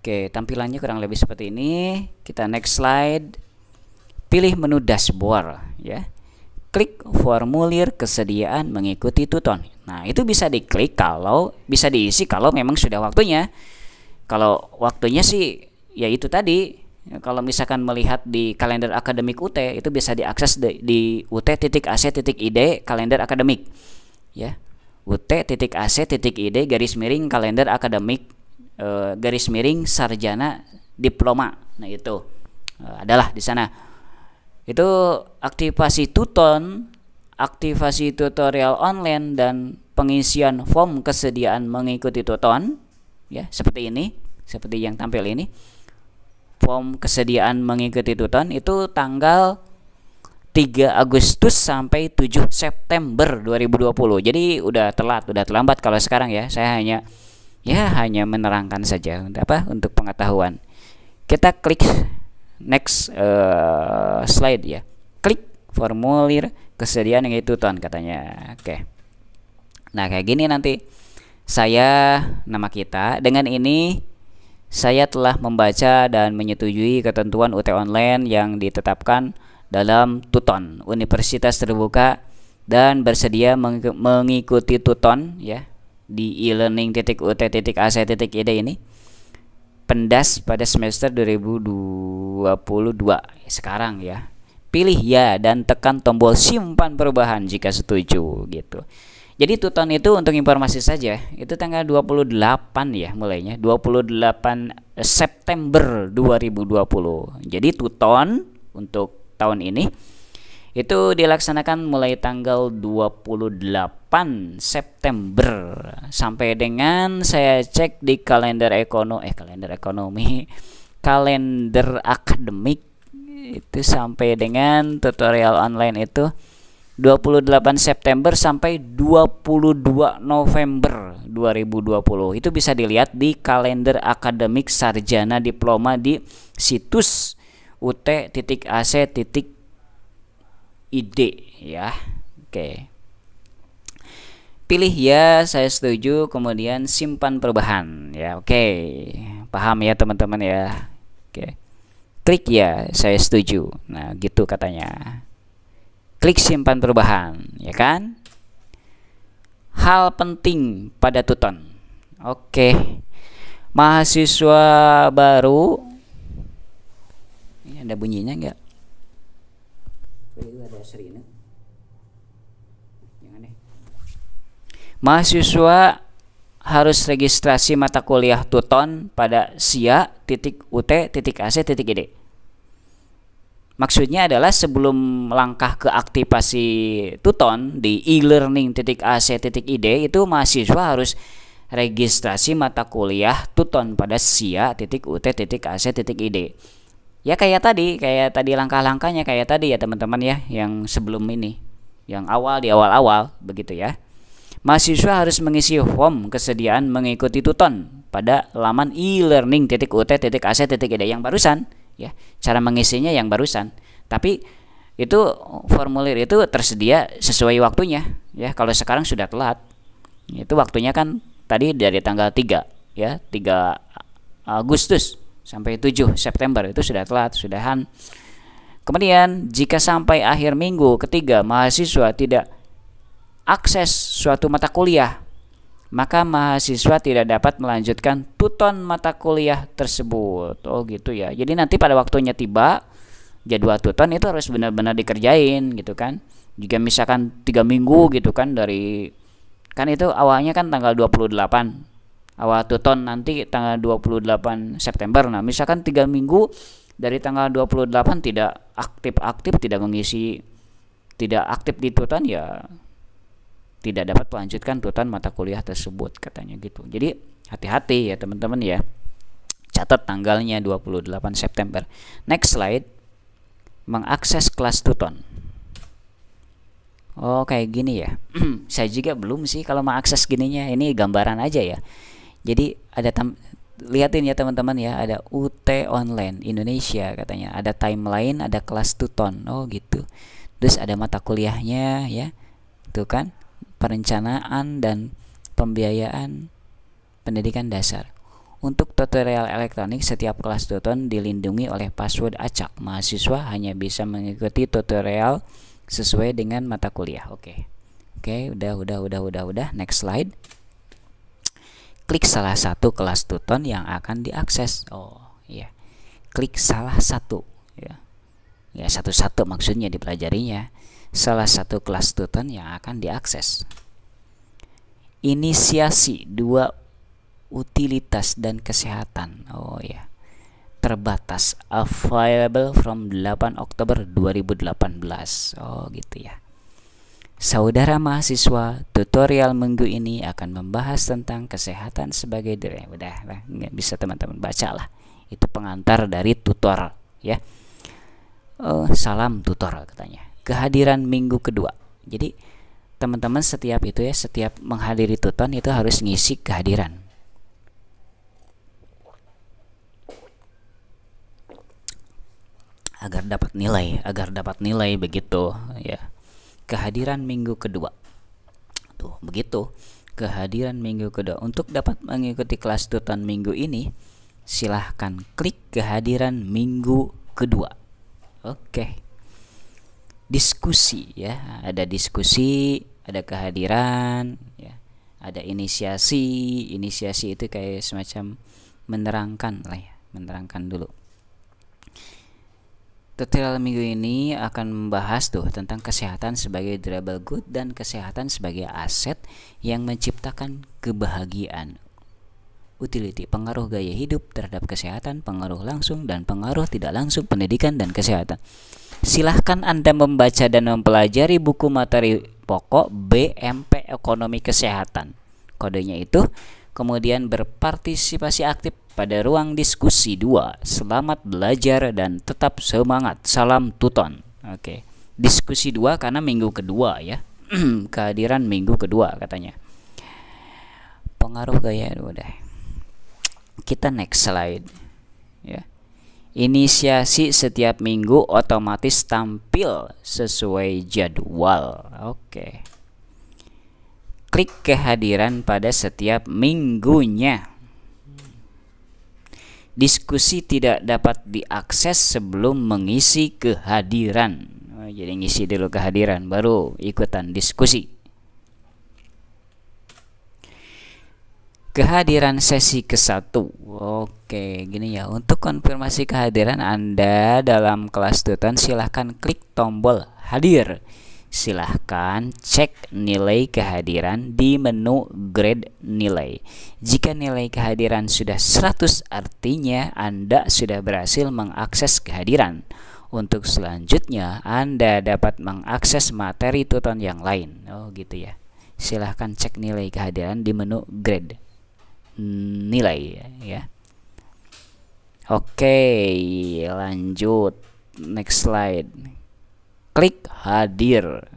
Oke, tampilannya kurang lebih seperti ini. Kita next slide. Pilih menu dashboard ya. Klik formulir kesediaan mengikuti tuton. Nah, itu bisa diklik kalau bisa diisi kalau memang sudah waktunya. Kalau waktunya sih ya itu tadi. Kalau misalkan melihat di kalender akademik UT itu bisa diakses di ut.ac.id kalender akademik ya. ut.ac.id garis miring kalender akademik garis miring sarjana diploma. Nah itu adalah di sana. Itu aktivasi tuton, aktivasi tutorial online dan pengisian form kesediaan mengikuti tuton ya, seperti ini, seperti yang tampil ini. Form kesediaan mengikuti tuton itu tanggal 3 Agustus sampai 7 September 2020. Jadi udah terlambat kalau sekarang ya. Saya hanya menerangkan saja untuk pengetahuan. Kita klik next slide ya. Klik formulir kesediaan yang itu tuton katanya. Oke. Nah, kayak gini nanti nama kita. Dengan ini saya telah membaca dan menyetujui ketentuan UT online yang ditetapkan dalam tuton Universitas Terbuka dan bersedia mengikuti tuton ya di e-learning.ut.ac.id ini pendas pada semester 2022 sekarang ya. Pilih ya dan tekan tombol simpan perubahan jika setuju gitu. Jadi tuton itu untuk informasi saja itu tanggal 28 ya mulainya 28 September 2020. Jadi tuton untuk tahun ini itu dilaksanakan mulai tanggal 28 September sampai dengan saya cek di kalender akademik itu sampai dengan tutorial online itu 28 September sampai 22 November 2020. Itu bisa dilihat di kalender akademik sarjana diploma di situs ut.ac.id ya. Oke. Pilih ya, saya setuju, kemudian simpan perubahan ya. Oke. Paham ya teman-teman ya. Oke. Klik ya, saya setuju. Nah, gitu katanya. Klik simpan perubahan, ya kan? Hal penting pada tuton. Oke. Mahasiswa baru. Ini ada bunyinya enggak? Ada serina. Jangan deh. Mahasiswa harus registrasi mata kuliah tuton pada sia.ut.ac.id. Maksudnya adalah sebelum langkah ke aktivasi tuton di e-learning.ac.id itu mahasiswa harus registrasi mata kuliah tuton pada sia.ut.ac.id. Ya kayak tadi langkah-langkahnya kayak tadi ya teman-teman ya, yang sebelum ini, yang di awal begitu ya. Mahasiswa harus mengisi form kesediaan mengikuti tuton pada laman e-learning.ut.ac.id yang barusan. Ya, cara mengisinya yang barusan. Tapi itu formulir itu tersedia sesuai waktunya ya. Kalau sekarang sudah telat. Itu waktunya kan tadi dari tanggal 3 ya, 3 Agustus sampai 7 September itu sudah telat, sudahan. Kemudian jika sampai akhir minggu ketiga mahasiswa tidak akses suatu mata kuliah, maka mahasiswa tidak dapat melanjutkan tuton mata kuliah tersebut. Oh gitu ya. Jadi nanti pada waktunya tiba, jadwal tuton itu harus benar-benar dikerjain gitu kan. Jika misalkan 3 minggu gitu kan, dari kan itu awalnya kan tanggal 28 awal tuton, nanti tanggal 28 September. Nah misalkan 3 minggu dari tanggal 28 tidak aktif, tidak mengisi, tidak aktif di tuton, ya tidak dapat melanjutkan tuton mata kuliah tersebut katanya gitu. Jadi hati-hati ya teman-teman ya, catat tanggalnya 28 September. Next slide, mengakses kelas tuton. Oh kayak gini ya. Saya juga belum sih kalau mengakses gininya, ini gambaran aja ya. Jadi ada lihatin ya teman-teman ya, ada UT Online Indonesia katanya, ada timeline, ada kelas tuton. Oh gitu. Terus ada mata kuliahnya ya, tuh kan, perencanaan dan pembiayaan pendidikan dasar. Untuk tutorial elektronik, setiap kelas tuton dilindungi oleh password acak. Mahasiswa hanya bisa mengikuti tutorial sesuai dengan mata kuliah. Oke, udah. Next slide. Klik salah satu kelas tuton yang akan diakses. Oh iya, klik salah satu ya. Ya satu-satu maksudnya dipelajarinya. Salah satu kelas tuton yang akan diakses. Inisiasi 2 utilitas dan kesehatan. Oh ya. Terbatas, available from 8 Oktober 2018. Oh gitu ya. Saudara mahasiswa, tutorial minggu ini akan membahas tentang kesehatan sebagai udah lah, nggak bisa teman-teman baca lah. Itu pengantar dari tutor ya. Salam tutor katanya. Kehadiran minggu kedua. Jadi teman-teman setiap itu ya, setiap menghadiri tuton itu harus ngisi kehadiran. Agar dapat nilai begitu ya. Kehadiran minggu kedua. Tuh, begitu. Kehadiran minggu kedua. Untuk dapat mengikuti kelas tuton minggu ini, silahkan klik kehadiran minggu kedua. Oke. Diskusi ya, ada diskusi, ada kehadiran ya. Ada inisiasi. Inisiasi itu kayak semacam menerangkan lah ya, menerangkan dulu. Tutorial minggu ini akan membahas tentang kesehatan sebagai durable good dan kesehatan sebagai aset yang menciptakan kebahagiaan. Utility, pengaruh gaya hidup terhadap kesehatan, pengaruh langsung dan pengaruh tidak langsung pendidikan dan kesehatan. Silahkan Anda membaca dan mempelajari buku materi pokok BMP Ekonomi Kesehatan. Kodenya itu, kemudian berpartisipasi aktif pada ruang diskusi 2. Selamat belajar dan tetap semangat. Salam tuton. Oke. Diskusi 2 karena minggu kedua ya. Kehadiran minggu kedua katanya. Pengaruh gaya udah. Kita next slide ya. Inisiasi setiap minggu otomatis tampil sesuai jadwal. Oke. Klik kehadiran pada setiap minggunya. Diskusi tidak dapat diakses sebelum mengisi kehadiran. Jadi ngisi dulu kehadiran baru ikutan diskusi. Kehadiran sesi ke-1. Oke, gini ya. Untuk konfirmasi kehadiran Anda dalam kelas tuton, silahkan klik tombol hadir. Silahkan cek nilai kehadiran di menu grade nilai. Jika nilai kehadiran sudah 100, artinya Anda sudah berhasil mengakses kehadiran. Untuk selanjutnya, Anda dapat mengakses materi tuton yang lain. Oh gitu ya. Silahkan cek nilai kehadiran di menu grade nilai ya. Oke, lanjut. Next slide. Klik hadir,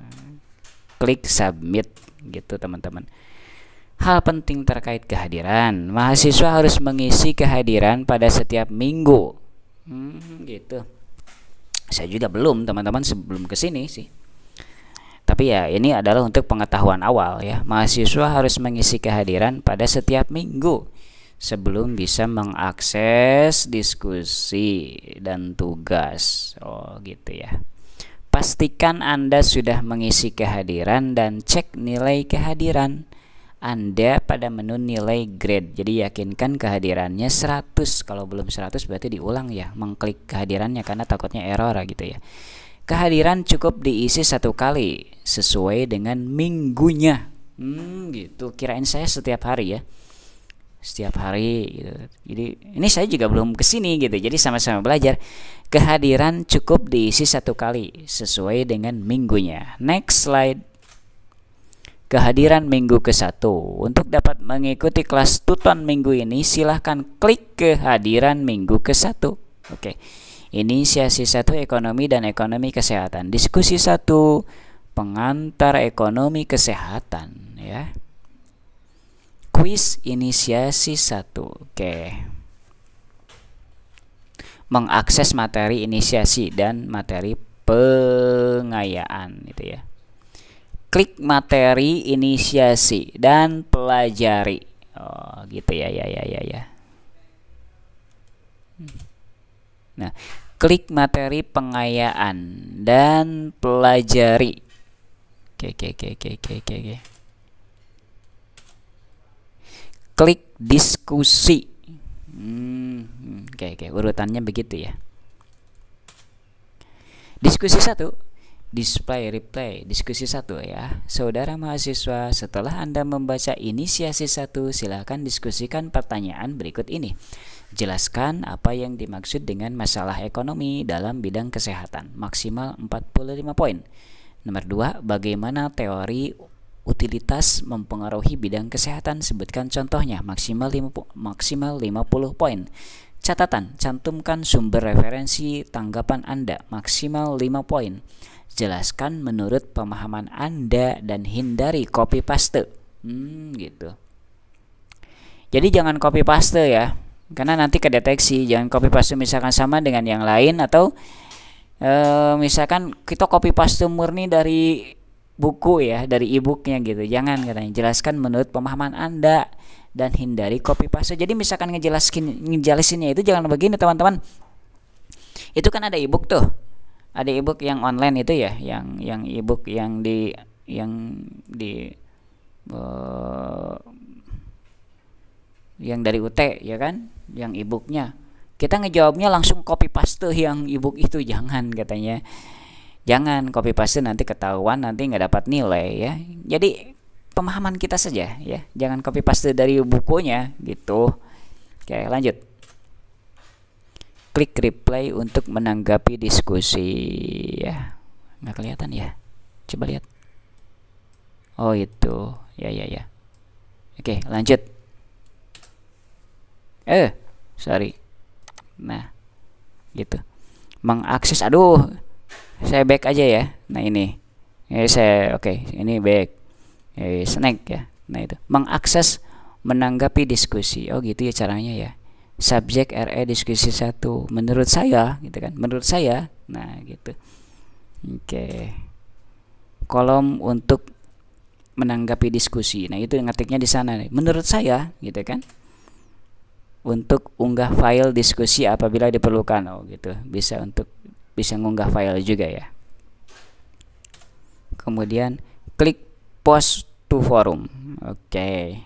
klik submit gitu teman-teman. Hal penting terkait kehadiran, mahasiswa harus mengisi kehadiran pada setiap minggu. Gitu. Saya juga belum teman-teman sebelum kesini sih. Tapi ya ini adalah untuk pengetahuan awal ya. Mahasiswa harus mengisi kehadiran pada setiap minggu. sebelum bisa mengakses diskusi dan tugas. Oh, gitu ya. Pastikan Anda sudah mengisi kehadiran dan cek nilai kehadiran Anda pada menu nilai grade. Jadi yakinkan kehadirannya 100. Kalau belum 100 berarti diulang ya, mengklik kehadirannya karena takutnya error gitu ya. Kehadiran cukup diisi 1 kali sesuai dengan minggunya. Gitu. Kirain saya setiap hari ya. Setiap hari gitu. Jadi ini saya juga belum kesini gitu. Jadi sama-sama belajar. Kehadiran cukup diisi 1 kali sesuai dengan minggunya. Next slide. Kehadiran minggu ke-1. Untuk dapat mengikuti kelas tuton minggu ini, silahkan klik kehadiran minggu ke-1. Oke. Inisiasi 1 ekonomi dan ekonomi kesehatan. Diskusi 1 pengantar ekonomi kesehatan ya. Kuis inisiasi 1. Oke. Mengakses materi inisiasi dan materi pengayaan gitu ya. Klik materi inisiasi dan pelajari. Oh, gitu ya. Nah, klik materi pengayaan dan pelajari. Oke. Klik diskusi. Oke, urutannya begitu ya. Diskusi 1, display replay. Diskusi 1 ya. Saudara mahasiswa, setelah Anda membaca inisiasi 1, silakan diskusikan pertanyaan berikut ini. Jelaskan apa yang dimaksud dengan masalah ekonomi dalam bidang kesehatan. Maksimal 45 poin. Nomor 2, bagaimana teori utilitas mempengaruhi bidang kesehatan. Sebutkan contohnya. Maksimal 50 poin. Catatan, cantumkan sumber referensi tanggapan Anda. Maksimal 5 poin. Jelaskan menurut pemahaman Anda dan hindari copy paste. Gitu. Jadi jangan copy paste ya. Karena nanti kedeteksi. Jangan copy paste misalkan sama dengan yang lain, atau misalkan kita copy paste murni dari buku ya, dari e-booknya gitu. Jangan, katanya. Jelaskan menurut pemahaman Anda dan hindari copy paste. Jadi misalkan ngejelasinnya itu jangan begini teman-teman. Itu kan ada e-book tuh. Ada e-book yang online itu ya, yang e-book yang di yang dari UT ya kan, yang e-booknya. Kita ngejawabnya langsung copy paste yang e-book itu, jangan, katanya. Jangan copy paste, nanti ketahuan, nanti nggak dapat nilai ya. Jadi pemahaman kita saja ya, jangan copy paste dari bukunya gitu. Oke, lanjut. Klik replay untuk menanggapi diskusi ya. Nggak kelihatan ya, coba lihat. Oh itu ya. Oke, lanjut. Sorry. Nah, gitu. Mengakses, saya back aja ya. Nah ini ini back. Snack ya. Nah itu, mengakses menanggapi diskusi. Oh gitu ya caranya ya. Subjek RE diskusi 1. Menurut saya gitu kan. Menurut saya. Nah gitu. Oke. Kolom untuk menanggapi diskusi. Nah itu ngetiknya di sana nih. Menurut saya gitu kan. Untuk unggah file diskusi apabila diperlukan. Oh gitu. Bisa ngunggah file juga ya. Kemudian klik post to forum. Oke.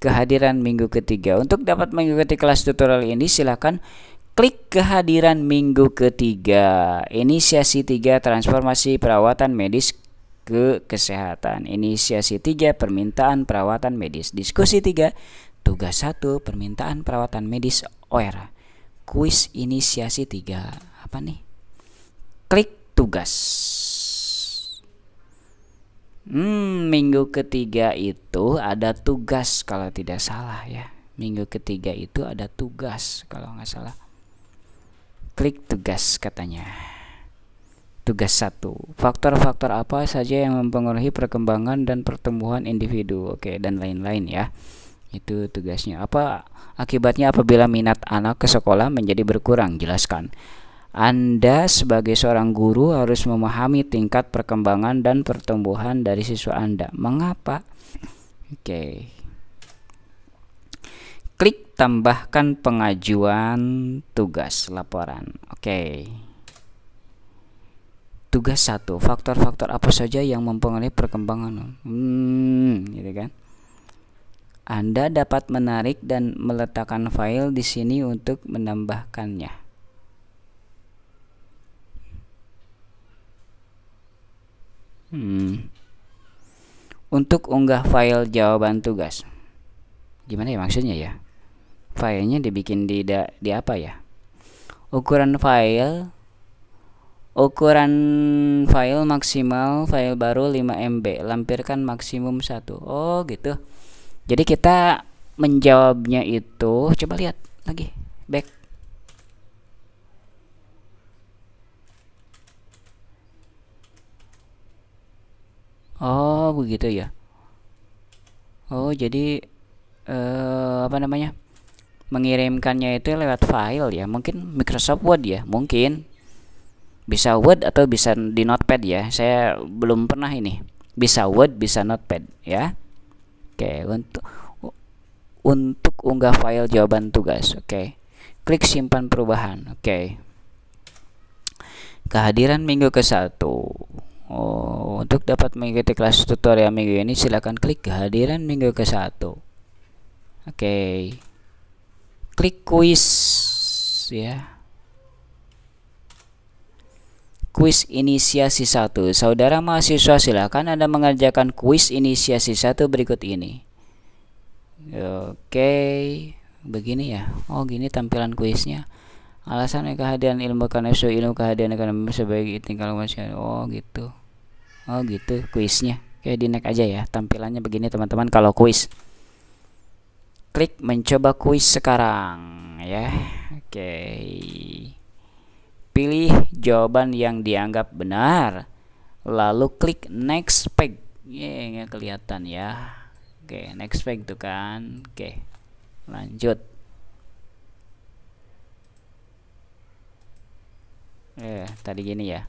Kehadiran minggu ketiga. Untuk dapat mengikuti kelas tutorial ini silakan klik kehadiran minggu ketiga. Inisiasi 3 transformasi perawatan medis ke kesehatan. Inisiasi 3 permintaan perawatan medis. Diskusi 3 tugas 1 permintaan perawatan medis OR. Kuis inisiasi 3. Apa nih? Klik tugas. Minggu ketiga itu ada tugas kalau tidak salah ya. Minggu ketiga itu ada tugas kalau nggak salah. Klik tugas katanya. Tugas 1. Faktor-faktor apa saja yang mempengaruhi perkembangan dan pertumbuhan individu. Oke, dan lain-lain ya. Itu tugasnya. Apa akibatnya apabila minat anak ke sekolah menjadi berkurang? Jelaskan. Anda sebagai seorang guru harus memahami tingkat perkembangan dan pertumbuhan dari siswa Anda. Mengapa? Oke. klik tambahkan pengajuan tugas laporan. Oke. Tugas 1, faktor-faktor apa saja yang mempengaruhi perkembangan. Gitu kan. Anda dapat menarik dan meletakkan file di sini untuk menambahkannya. Untuk unggah file jawaban tugas. Gimana ya maksudnya ya? Filenya dibikin di apa ya? Ukuran file maksimal file baru 5 MB, lampirkan maksimum 1. Oh gitu. Jadi kita menjawabnya itu, coba lihat lagi, back. Oh begitu ya. Oh jadi apa namanya, mengirimkannya itu lewat file ya, mungkin Microsoft Word ya, mungkin bisa Word atau bisa di Notepad ya. Saya belum pernah ini. Bisa Word, bisa Notepad ya. Oke, untuk unggah file jawaban tugas. Oke. Klik simpan perubahan. Oke. Kehadiran minggu ke-1. Oh, untuk dapat mengikuti kelas tutorial minggu ini silakan klik kehadiran minggu ke-1. Oke. Klik kuis ya. Kuis inisiasi 1. Saudara mahasiswa, silakan Anda mengerjakan kuis inisiasi 1 berikut ini. Oke, begini ya. Oh, gini tampilan kuisnya. Alasan kehadiran ilmu karena ilmu kehadiran karena sebagai tinggal masih. Oh, gitu. Oh, gitu kuisnya. Oke, di next aja ya. Tampilannya begini teman-teman kalau kuis. Klik mencoba kuis sekarang ya. Oke. Pilih jawaban yang dianggap benar, lalu klik next page. Nggak kelihatan ya. Oke, next page tuh kan. Oke, lanjut. Tadi gini ya.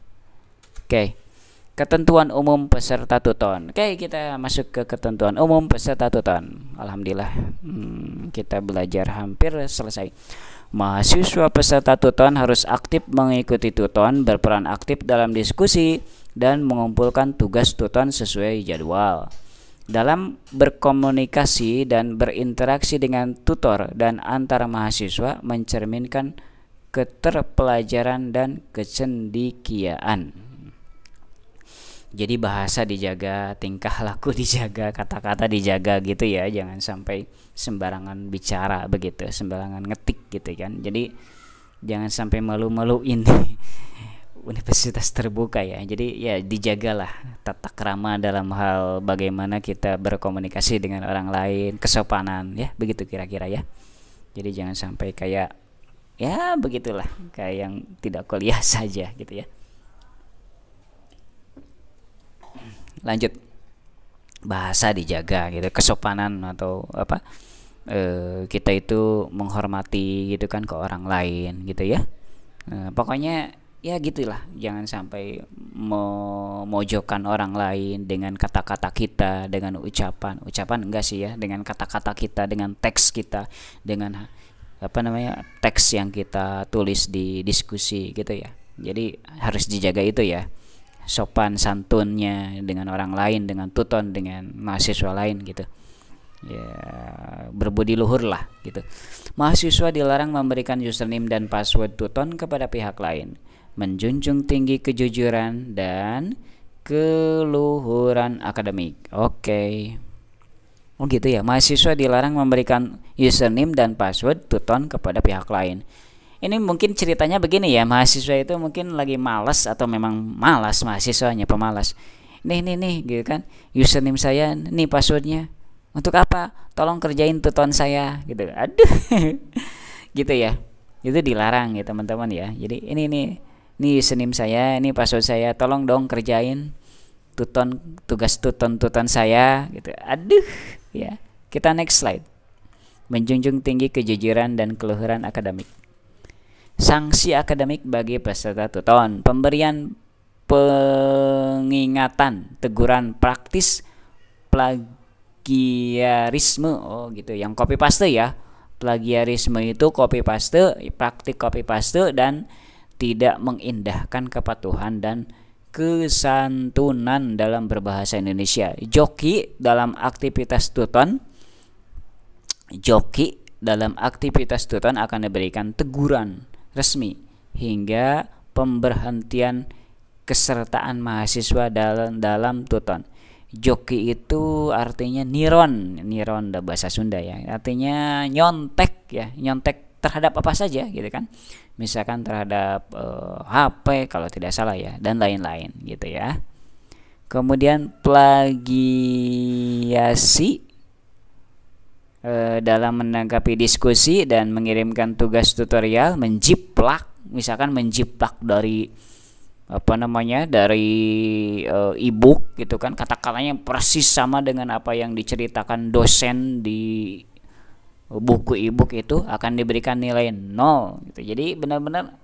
Oke, ketentuan umum peserta tuton. Oke, kita masuk ke ketentuan umum peserta tuton. Alhamdulillah, kita belajar hampir selesai. Mahasiswa peserta tuton harus aktif mengikuti tuton, berperan aktif dalam diskusi, dan mengumpulkan tugas tuton sesuai jadwal. Dalam berkomunikasi dan berinteraksi dengan tutor dan antara mahasiswa mencerminkan keterpelajaran dan kecendikiaan. Jadi bahasa dijaga, tingkah laku dijaga, kata-kata dijaga gitu ya. Jangan sampai sembarangan bicara begitu, sembarangan ngetik gitu kan. Jadi jangan sampai malu-maluin universitas terbuka ya. Jadi ya dijagalah tata krama dalam hal bagaimana kita berkomunikasi dengan orang lain, kesopanan ya, begitu kira-kira ya. Jadi jangan sampai kayak ya begitulah, kayak yang tidak kuliah saja gitu ya. Lanjut, bahasa dijaga gitu, kesopanan atau apa, kita itu menghormati gitu kan ke orang lain gitu ya. Pokoknya ya gitulah, jangan sampai memojokkan orang lain dengan kata-kata kita, dengan ucapan enggak sih ya, dengan kata-kata kita, dengan teks kita, dengan apa namanya, teks yang kita tulis di diskusi gitu ya. Jadi harus dijaga itu ya, sopan santunnya dengan orang lain, dengan tuton, dengan mahasiswa lain gitu ya, berbudi luhur lah gitu. Mahasiswa dilarang memberikan username dan password tuton kepada pihak lain, menjunjung tinggi kejujuran dan keluhuran akademik. Oke. Oh gitu ya, mahasiswa dilarang memberikan username dan password tuton kepada pihak lain. Ini mungkin ceritanya begini ya, mahasiswa itu mungkin lagi malas atau memang malas, mahasiswanya pemalas. Nih gitu kan, username saya, nih passwordnya. Untuk apa? Tolong kerjain tuton saya gitu. Aduh. Gitu ya. Itu dilarang ya teman-teman ya. Jadi ini username saya, ini password saya, tolong dong kerjain tugas tuton saya gitu. Aduh ya. Kita next slide. Menjunjung tinggi kejujuran dan keluhuran akademik. Sanksi akademik bagi peserta tuton, pemberian pengingatan, teguran praktis, plagiarisme, oh gitu, yang copy paste ya, Plagiarisme itu copy paste, praktik copy paste dan tidak mengindahkan kepatuhan dan kesantunan dalam berbahasa Indonesia. Joki dalam aktivitas tuton akan diberikan teguran resmi hingga pemberhentian kesertaan mahasiswa dalam tuton. Joki itu artinya niron bahasa Sunda ya. Artinya nyontek ya, nyontek terhadap apa saja gitu kan. Misalkan terhadap HP kalau tidak salah ya, dan lain-lain gitu ya. Kemudian plagiasi dalam menanggapi diskusi dan mengirimkan tugas tutorial, menjiplak, misalkan menjiplak dari e-book gitu kan, kata-katanya persis sama dengan apa yang diceritakan dosen di buku e-book, itu akan diberikan nilai 0 gitu. Jadi benar-benar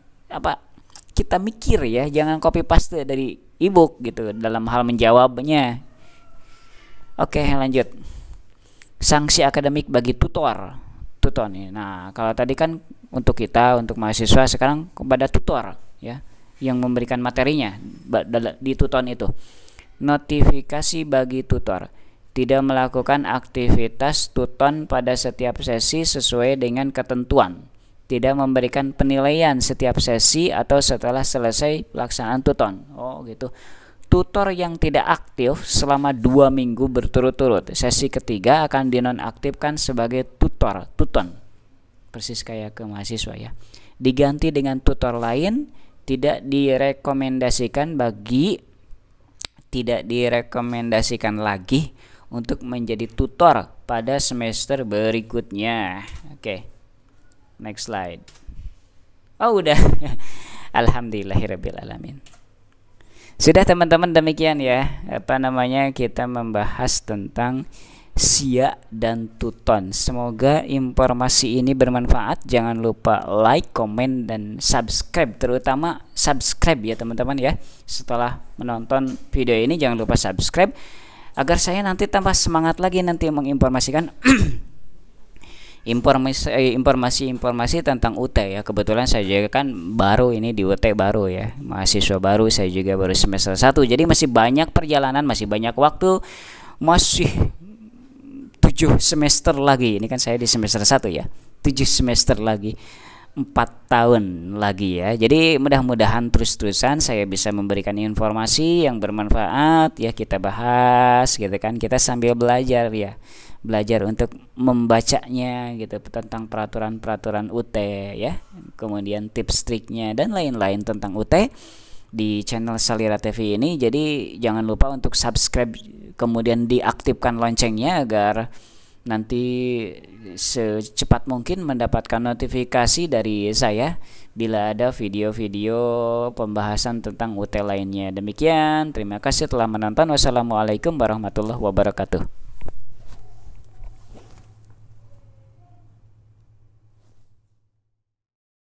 kita mikir ya, jangan copy paste dari e-book gitu dalam hal menjawabnya. Oke, lanjut. Sanksi akademik bagi tuton nih. Nah, kalau tadi kan untuk mahasiswa, sekarang kepada tutor ya, yang memberikan materinya di tuton itu. Notifikasi bagi tutor: tidak melakukan aktivitas tuton pada setiap sesi sesuai dengan ketentuan, tidak memberikan penilaian setiap sesi atau setelah selesai pelaksanaan tuton. Oh gitu. Tutor yang tidak aktif selama 2 minggu berturut-turut, sesi ketiga akan dinonaktifkan sebagai tuton, persis kayak ke mahasiswa ya. Diganti dengan tutor lain. Tidak direkomendasikan lagi untuk menjadi tutor pada semester berikutnya. Oke. Next slide. Oh, udah. Alhamdulillahirabbil alamin. Sudah teman-teman, demikian ya kita membahas tentang SIA dan tuton. Semoga informasi ini bermanfaat. Jangan lupa like, komen, dan subscribe. Terutama subscribe ya teman-teman ya. Setelah menonton video ini jangan lupa subscribe agar saya nanti tambah semangat lagi nanti menginformasikan informasi tentang UT ya. Kebetulan saya juga kan baru ini di UT baru ya, mahasiswa baru, saya juga baru semester 1. Jadi masih banyak perjalanan, masih banyak waktu, masih 7 semester lagi. Ini kan saya di semester 1 ya. 7 semester lagi, 4 tahun lagi ya. Jadi mudah-mudahan terus-terusan saya bisa memberikan informasi yang bermanfaat ya, kita bahas gitu kan. Kita sambil belajar ya. Belajar untuk membacanya gitu tentang peraturan-peraturan UT ya. Kemudian tips triknya dan lain-lain tentang UT di channel Salira TV ini. Jadi jangan lupa untuk subscribe, kemudian diaktifkan loncengnya agar nanti secepat mungkin mendapatkan notifikasi dari saya bila ada video-video pembahasan tentang UT lainnya. Demikian, terima kasih telah menonton. Wassalamualaikum warahmatullahi wabarakatuh.